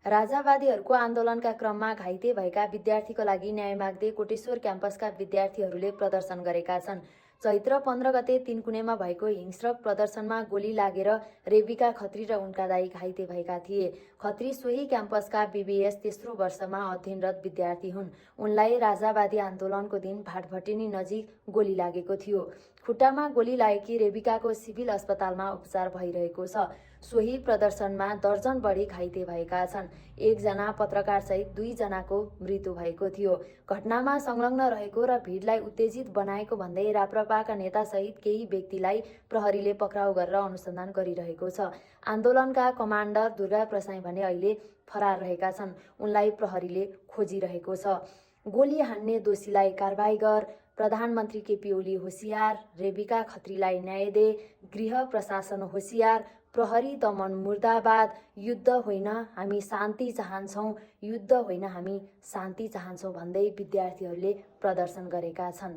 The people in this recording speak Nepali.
राजावादीहरूको आन्दोलनका क्रममा घाइते भएका विद्यार्थीको लागि न्याय माग्दै कोटेश्वर क्याम्पसका विद्यार्थीहरूले प्रदर्शन गरेका छन्। चैत्र 15 गते तीनकुनेमा भएको हिंस्रक प्रदर्शनमा गोली लागेर रेबिका खत्री र उनका दाइ घाइते भएका थिए। खत्री सोही क्याम्पसका बीबीएस तेस्रो वर्षमा अध्ययनरत विद्यार्थी हुन्। उनलाई राजावादी आन्दोलनको दिन भाटभटेनी नजिक गोली लागेको थियो। खुट्टामा गोली लागेकी रेबिकाको सिभिल अस्पतालमा उपचार भइरहेको छ। सोही प्रदर्शनमा दर्जन बढी घाइते भएका छन्। एकजना पत्रकारसहित 2 जनाको मृत्यु भएको थियो। घटनामा संलग्न रहेको र भिडलाई उत्तेजित बनाएको भन्दै राप्रपाका नेतासहित केही व्यक्तिलाई प्रहरीले पक्राउ गरेर अनुसन्धान गरिरहेको छ। आन्दोलनका कमान्डर दुर्गा प्रसाई भने अहिले फरार रहेका छन्। उनलाई प्रहरीले खोजिरहेको छ। गोली हान्ने दोषीलाई कारबाही गर, प्रधानमन्त्री केपी ओली होसियार, रेबिका खत्रीलाई न्याय दे, गृह प्रशासन होसियार, प्रहरी दमन मुर्दाबाद, युद्ध होइन हामी शान्ति चाहन्छौँ, युद्ध होइन हामी शान्ति चाहन्छौँ भन्दै विद्यार्थीहरूले प्रदर्शन गरेका छन्।